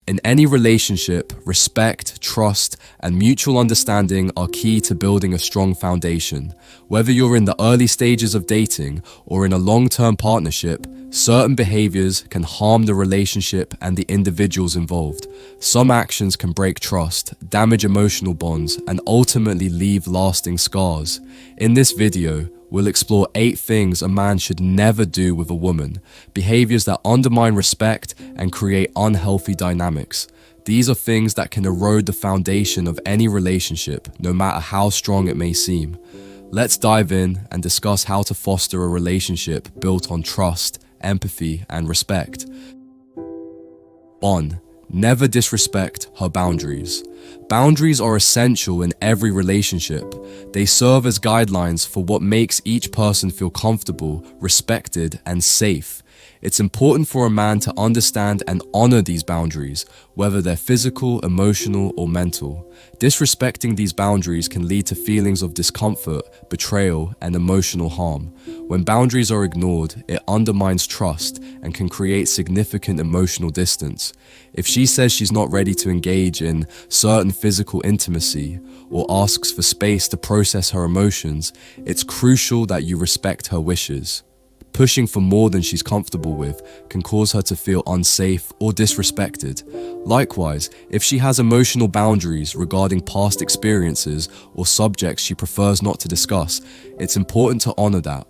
In any relationship, respect, trust, and mutual understanding are key to building a strong foundation. Whether you're in the early stages of dating or in a long-term partnership, certain behaviors can harm the relationship and the individuals involved. Some actions can break trust, damage emotional bonds, and ultimately leave lasting scars. In this video, we'll explore 8 things a man should never do with a woman, behaviors that undermine respect and create unhealthy dynamics. These are things that can erode the foundation of any relationship, no matter how strong it may seem. Let's dive in and discuss how to foster a relationship built on trust, empathy, and respect. 1. Never disrespect her boundaries. Boundaries are essential in every relationship. They serve as guidelines for what makes each person feel comfortable, respected, and safe. It's important for a man to understand and honor these boundaries, whether they're physical, emotional, or mental. Disrespecting these boundaries can lead to feelings of discomfort, betrayal, and emotional harm. When boundaries are ignored, it undermines trust and can create significant emotional distance. If she says she's not ready to engage in certain physical intimacy or asks for space to process her emotions, it's crucial that you respect her wishes. Pushing for more than she's comfortable with can cause her to feel unsafe or disrespected. Likewise, if she has emotional boundaries regarding past experiences or subjects she prefers not to discuss, it's important to honor that.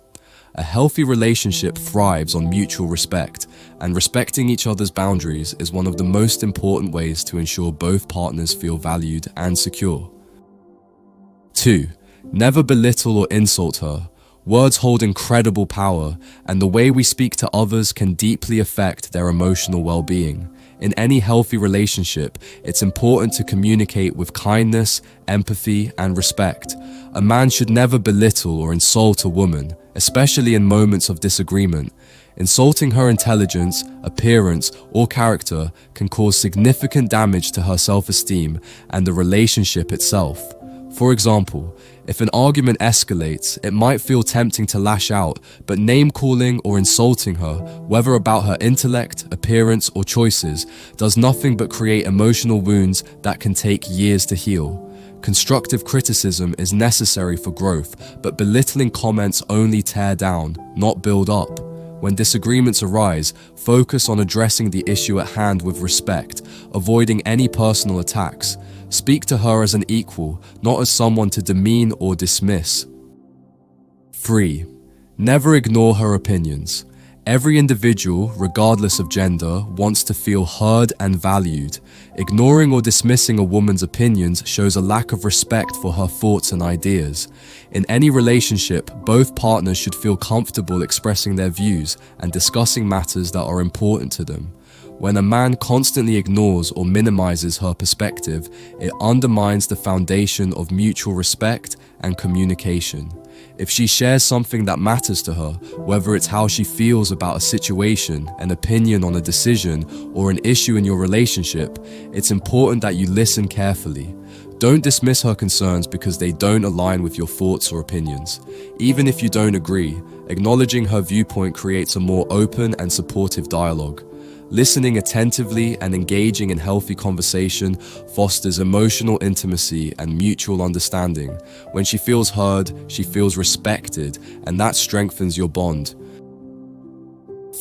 A healthy relationship thrives on mutual respect, and respecting each other's boundaries is one of the most important ways to ensure both partners feel valued and secure. 2. Never belittle or insult her. Words hold incredible power, and the way we speak to others can deeply affect their emotional well-being. In any healthy relationship, it's important to communicate with kindness, empathy, and respect. A man should never belittle or insult a woman, especially in moments of disagreement. Insulting her intelligence, appearance, or character can cause significant damage to her self-esteem and the relationship itself. For example, if an argument escalates, it might feel tempting to lash out, but name-calling or insulting her, whether about her intellect, appearance, or choices, does nothing but create emotional wounds that can take years to heal. Constructive criticism is necessary for growth, but belittling comments only tear down, not build up. When disagreements arise, focus on addressing the issue at hand with respect, avoiding any personal attacks. Speak to her as an equal, not as someone to demean or dismiss. 3. Never ignore her opinions. Every individual, regardless of gender, wants to feel heard and valued. Ignoring or dismissing a woman's opinions shows a lack of respect for her thoughts and ideas. In any relationship, both partners should feel comfortable expressing their views and discussing matters that are important to them. When a man constantly ignores or minimizes her perspective, it undermines the foundation of mutual respect and communication. If she shares something that matters to her, whether it's how she feels about a situation, an opinion on a decision, or an issue in your relationship, it's important that you listen carefully. Don't dismiss her concerns because they don't align with your thoughts or opinions. Even if you don't agree, acknowledging her viewpoint creates a more open and supportive dialogue. Listening attentively and engaging in healthy conversation fosters emotional intimacy and mutual understanding. When she feels heard, she feels respected, and that strengthens your bond.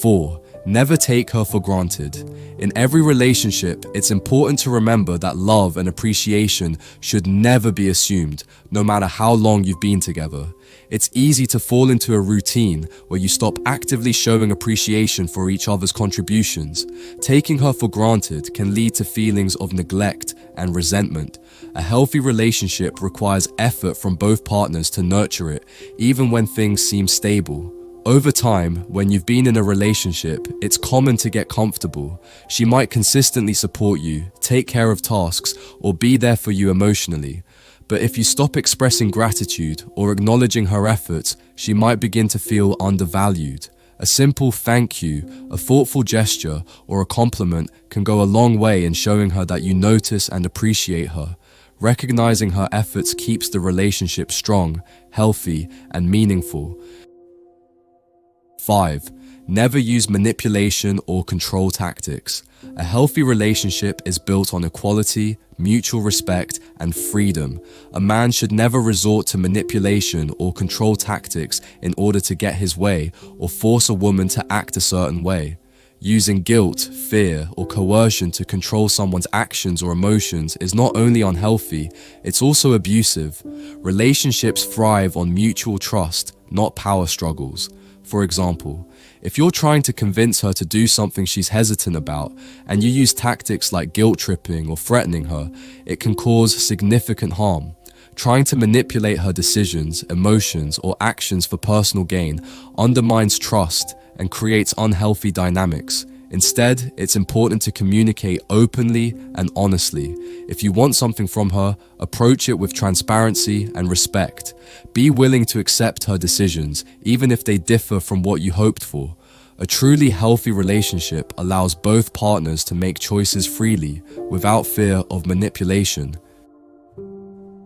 4. Never take her for granted. In every relationship, it's important to remember that love and appreciation should never be assumed, no matter how long you've been together. It's easy to fall into a routine where you stop actively showing appreciation for each other's contributions. Taking her for granted can lead to feelings of neglect and resentment. A healthy relationship requires effort from both partners to nurture it, even when things seem stable. Over time, when you've been in a relationship, it's common to get comfortable. She might consistently support you, take care of tasks, or be there for you emotionally. But if you stop expressing gratitude or acknowledging her efforts, she might begin to feel undervalued. A simple thank you, a thoughtful gesture, or a compliment can go a long way in showing her that you notice and appreciate her. Recognizing her efforts keeps the relationship strong, healthy, and meaningful. 5. Never use manipulation or control tactics. A healthy relationship is built on equality, mutual respect, and freedom. A man should never resort to manipulation or control tactics in order to get his way or force a woman to act a certain way. Using guilt, fear, or coercion to control someone's actions or emotions is not only unhealthy, it's also abusive. Relationships thrive on mutual trust, not power struggles. For example, if you're trying to convince her to do something she's hesitant about, and you use tactics like guilt tripping or threatening her, it can cause significant harm. Trying to manipulate her decisions, emotions, or actions for personal gain undermines trust and creates unhealthy dynamics. Instead, it's important to communicate openly and honestly. If you want something from her, approach it with transparency and respect. Be willing to accept her decisions, even if they differ from what you hoped for. A truly healthy relationship allows both partners to make choices freely, without fear of manipulation.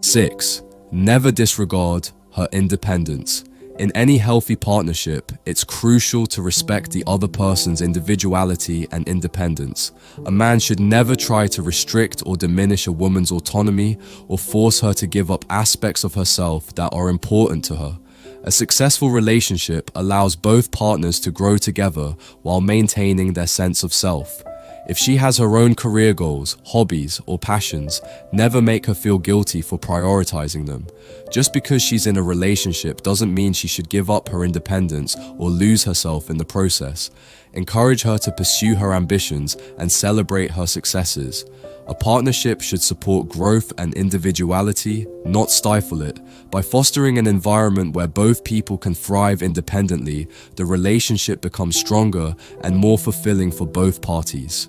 6. Never disregard her independence. In any healthy partnership, it's crucial to respect the other person's individuality and independence. A man should never try to restrict or diminish a woman's autonomy or force her to give up aspects of herself that are important to her. A successful relationship allows both partners to grow together while maintaining their sense of self. If she has her own career goals, hobbies, or passions, never make her feel guilty for prioritizing them. Just because she's in a relationship doesn't mean she should give up her independence or lose herself in the process. Encourage her to pursue her ambitions and celebrate her successes. A partnership should support growth and individuality, not stifle it. By fostering an environment where both people can thrive independently, the relationship becomes stronger and more fulfilling for both parties.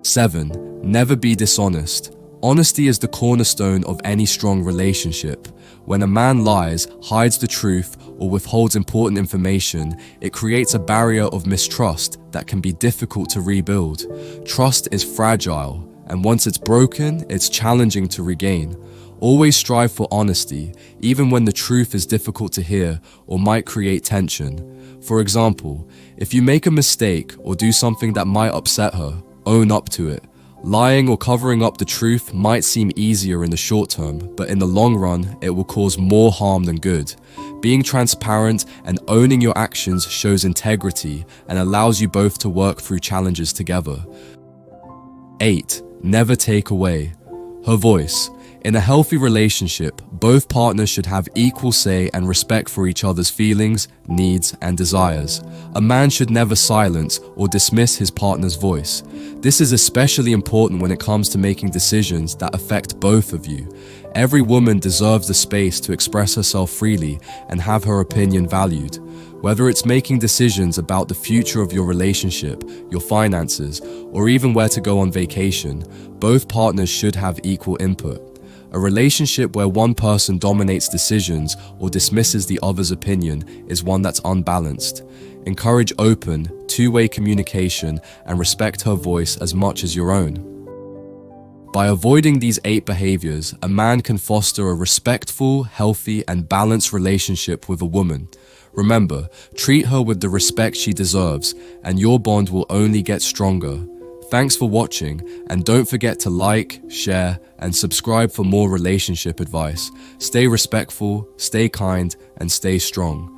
7. Never be dishonest. Honesty is the cornerstone of any strong relationship. When a man lies, hides the truth, or withholds important information, it creates a barrier of mistrust that can be difficult to rebuild. Trust is fragile, and once it's broken, it's challenging to regain. Always strive for honesty, even when the truth is difficult to hear or might create tension. For example, if you make a mistake or do something that might upset her, own up to it. Lying or covering up the truth might seem easier in the short term, but in the long run, it will cause more harm than good. Being transparent and owning your actions shows integrity and allows you both to work through challenges together. 8. Never take away her voice. In a healthy relationship, both partners should have equal say and respect for each other's feelings, needs, and desires. A man should never silence or dismiss his partner's voice. This is especially important when it comes to making decisions that affect both of you. Every woman deserves the space to express herself freely and have her opinion valued. Whether it's making decisions about the future of your relationship, your finances, or even where to go on vacation, both partners should have equal input. A relationship where one person dominates decisions or dismisses the other's opinion is one that's unbalanced. Encourage open, two-way communication and respect her voice as much as your own. By avoiding these 8 behaviors, a man can foster a respectful, healthy, and balanced relationship with a woman. Remember, treat her with the respect she deserves, and your bond will only get stronger. Thanks for watching, and don't forget to like, share, and subscribe for more relationship advice. Stay respectful, stay kind, and stay strong.